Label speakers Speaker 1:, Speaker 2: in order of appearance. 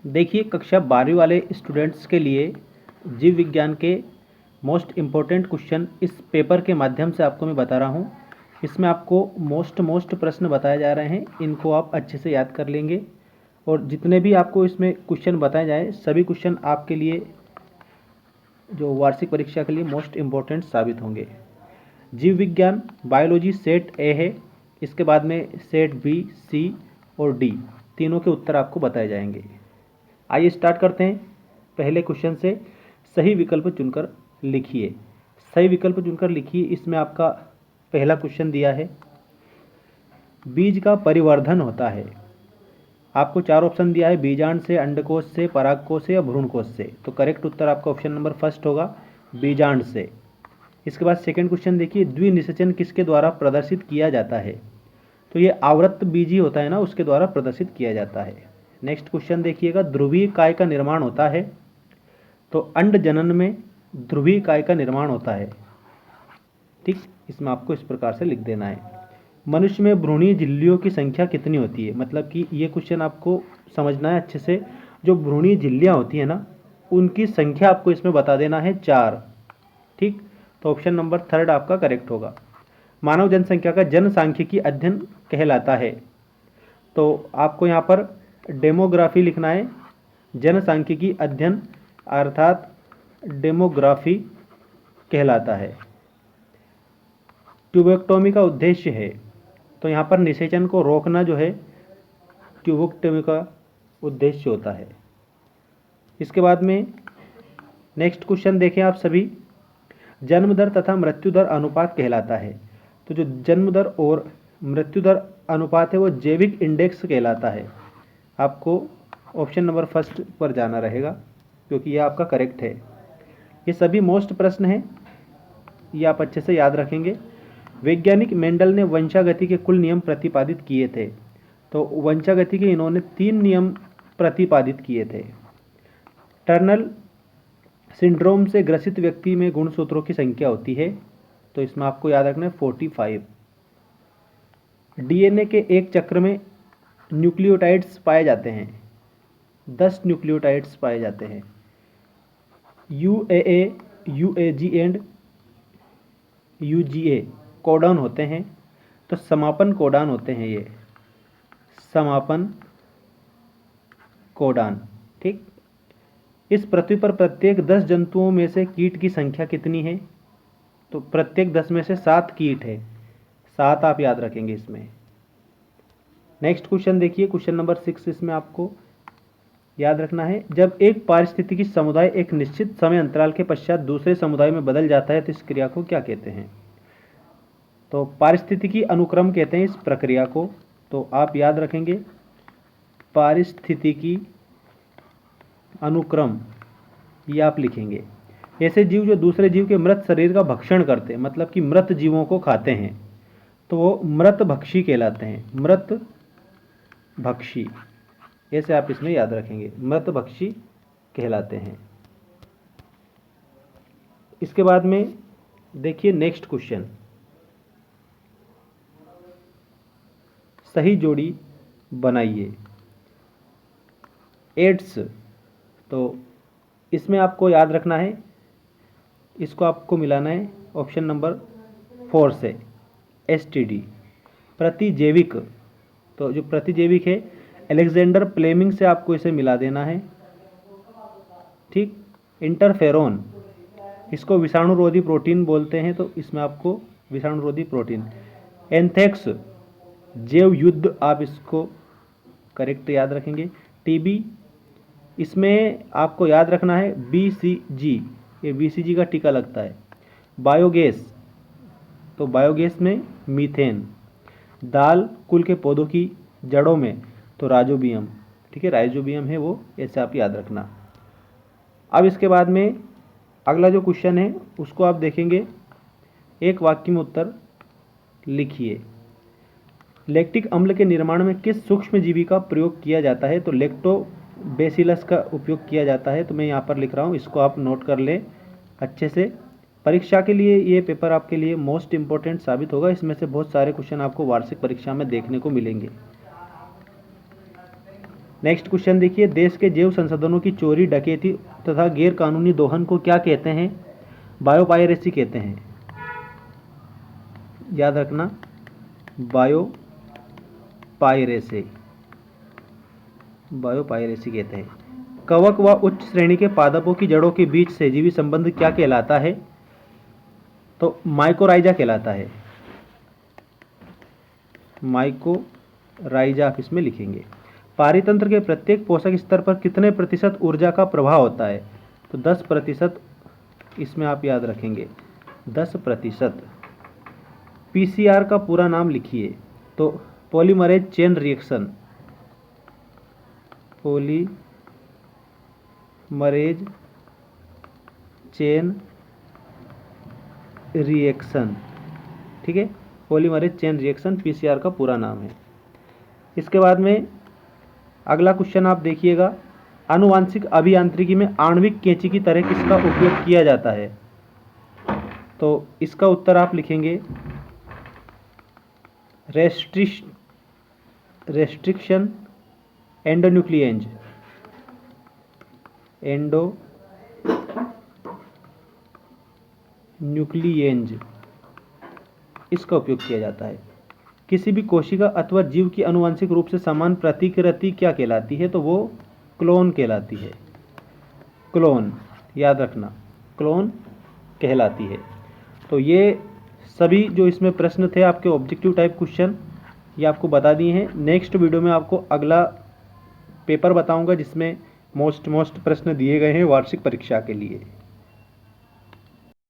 Speaker 1: देखिए, कक्षा 12वीं वाले स्टूडेंट्स के लिए जीव विज्ञान के मोस्ट इम्पोर्टेंट क्वेश्चन इस पेपर के माध्यम से आपको मैं बता रहा हूँ। इसमें आपको मोस्ट प्रश्न बताए जा रहे हैं, इनको आप अच्छे से याद कर लेंगे और जितने भी आपको इसमें क्वेश्चन बताए जाए सभी क्वेश्चन आपके लिए जो वार्षिक परीक्षा के लिए मोस्ट इम्पोर्टेंट साबित होंगे। जीव विज्ञान बायोलॉजी सेट ए है, इसके बाद में सेट बी, सी और डी तीनों के उत्तर आपको बताए जाएंगे। आइए स्टार्ट करते हैं पहले क्वेश्चन से। सही विकल्प चुनकर लिखिए। सही विकल्प चुनकर लिखिए, इसमें आपका पहला क्वेश्चन दिया है, बीज का परिवर्धन होता है। आपको चार ऑप्शन दिया है, बीजांड से, अंडकोश से, परागकोश से या भ्रूणकोश से। तो करेक्ट उत्तर आपका ऑप्शन नंबर फर्स्ट होगा, बीजांड से। इसके बाद सेकंड क्वेश्चन देखिए, द्विनिषेचन किसके द्वारा प्रदर्शित किया जाता है। तो ये आवृत्त बीजी होता है ना, उसके द्वारा प्रदर्शित किया जाता है। नेक्स्ट क्वेश्चन देखिएगा, ध्रुवीय काय का निर्माण होता है। तो अंड जनन में ध्रुवीय काय का निर्माण होता है। ठीक, इसमें आपको इस प्रकार से लिख देना है। मनुष्य में भ्रूणीय झिल्लियों की संख्या कितनी होती है। मतलब कि ये क्वेश्चन आपको समझना है अच्छे से। जो भ्रूणीय झिल्लियाँ होती है ना, उनकी संख्या आपको इसमें बता देना है 4। ठीक, तो ऑप्शन नंबर थर्ड आपका करेक्ट होगा। मानव जनसंख्या का जनसांख्यिकी अध्ययन कहलाता है। तो आपको यहाँ पर डेमोग्राफी लिखना है, जनसांख्यिकी अध्ययन अर्थात डेमोग्राफी कहलाता है। ट्यूबेक्टोमी का उद्देश्य है, तो यहाँ पर निषेचन को रोकना जो है ट्यूबेक्टोमी का उद्देश्य होता है। इसके बाद में नेक्स्ट क्वेश्चन देखें आप सभी, जन्म दर तथा मृत्यु दर अनुपात कहलाता है। तो जो जन्म दर और मृत्यु दर अनुपात है वो जैविक इंडेक्स कहलाता है। आपको ऑप्शन नंबर फर्स्ट पर जाना रहेगा क्योंकि ये आपका करेक्ट है। ये सभी मोस्ट प्रश्न हैं, ये आप अच्छे से याद रखेंगे। वैज्ञानिक मेंडल ने वंशागति के कुल नियम प्रतिपादित किए थे। तो वंशागति के इन्होंने 3 नियम प्रतिपादित किए थे। टर्नल सिंड्रोम से ग्रसित व्यक्ति में गुणसूत्रों की संख्या होती है, तो इसमें आपको याद रखना है 45। डीएनए के एक चक्र में न्यूक्लियोटाइड्स पाए जाते हैं, 10 न्यूक्लियोटाइड्स पाए जाते हैं। यूएए, यूएजी एंड यूजीए कोडॉन होते हैं, तो समापन कोडॉन होते हैं ये, समापन कोडॉन। ठीक, इस पृथ्वी पर प्रत्येक 10 जंतुओं में से कीट की संख्या कितनी है। तो प्रत्येक 10 में से 7 कीट है, 7 आप याद रखेंगे इसमें। नेक्स्ट क्वेश्चन देखिए, क्वेश्चन नंबर 6, इसमें आपको याद रखना है, जब एक पारिस्थितिकी समुदाय एक निश्चित समय अंतराल के पश्चात दूसरे समुदाय में बदल जाता है तो इस क्रिया को क्या कहते हैं। तो पारिस्थितिकी अनुक्रम कहते हैं इस प्रक्रिया को। तो आप याद रखेंगे पारिस्थितिकी अनुक्रम, ये आप लिखेंगे। ऐसे जीव जो दूसरे जीव के मृत शरीर का भक्षण करते हैं, मतलब कि मृत जीवों को खाते हैं, तो वो मृत भक्षी कहलाते हैं, मृत भक्षी। ऐसे आप इसमें याद रखेंगे, मृत भक्षी कहलाते हैं। इसके बाद में देखिए नेक्स्ट क्वेश्चन, सही जोड़ी बनाइए। एड्स, तो इसमें आपको याद रखना है, इसको आपको मिलाना है ऑप्शन नंबर 4 से, एसटीडी। प्रतिजैविक, तो जो प्रतिजैविक है अलेक्जेंडर फ्लेमिंग से आपको इसे मिला देना है। ठीक, इंटरफेरोन, इसको विषाणुरोधी प्रोटीन बोलते हैं, तो इसमें आपको विषाणुरोधी प्रोटीन। एंथ्रेक्स, जैव युद्ध, आप इसको करेक्ट याद रखेंगे। टीबी, इसमें आपको याद रखना है बीसीजी, ये बीसीजी का टीका लगता है। बायोगैस, तो बायोगैस में मीथेन। दाल कुल के पौधों की जड़ों में, तो राइजोबियम। ठीक है, राइजोबियम है वो, ऐसे आप याद रखना। अब इसके बाद में अगला जो क्वेश्चन है उसको आप देखेंगे, एक वाक्य में उत्तर लिखिए। लैक्टिक अम्ल के निर्माण में किस सूक्ष्म जीवी का प्रयोग किया जाता है। तो लैक्टोबैसिलस का उपयोग किया जाता है। तो मैं यहाँ पर लिख रहा हूँ, इसको आप नोट कर लें अच्छे से। परीक्षा के लिए ये पेपर आपके लिए मोस्ट इम्पोर्टेंट साबित होगा। इसमें से बहुत सारे क्वेश्चन आपको वार्षिक परीक्षा में देखने को मिलेंगे। नेक्स्ट क्वेश्चन देखिए, देश के जैव संसाधनों की चोरी, डकैती तथा गैर कानूनी दोहन को क्या कहते हैं? बायोपायरेसी कहते हैं। याद रखना, बायोपायरेसी कहते हैं। कवक व उच्च श्रेणी के पादपों की जड़ों के बीच सहजीवी संबंध क्या कहलाता है? तो माइकोराइजा कहलाता है। माइकोराइजा आप इसमें लिखेंगे। पारितंत्र के प्रत्येक पोषक स्तर पर कितने प्रतिशत ऊर्जा का प्रभाव होता है? तो 10% इसमें आप याद रखेंगे, 10%। पीसीआर का पूरा नाम लिखिए, तो polymerase chain reaction, polymerase chain reaction, ठीक है, पॉलीमरेज चेन रिएक्शन पीसीआर का पूरा नाम है। इसके बाद में अगला क्वेश्चन आप देखिएगा, आनुवांशिक अभियांत्रिकी में आणविक कैंची की तरह किसका उपयोग किया जाता है? तो इसका उत्तर आप लिखेंगे रेस्ट्रिक्शन एंडोन्यूक्लियेंज, इसका उपयोग किया जाता है। किसी भी कोशिका अथवा जीव की आनुवंशिक रूप से समान प्रतिकृति क्या कहलाती है? तो वो क्लोन कहलाती है। क्लोन, याद रखना, क्लोन कहलाती है। तो ये सभी जो इसमें प्रश्न थे आपके ऑब्जेक्टिव टाइप क्वेश्चन, ये आपको बता दिए हैं। नेक्स्ट वीडियो में आपको अगला पेपर बताऊंगा जिसमें मोस्ट प्रश्न दिए गए हैं वार्षिक परीक्षा के लिए।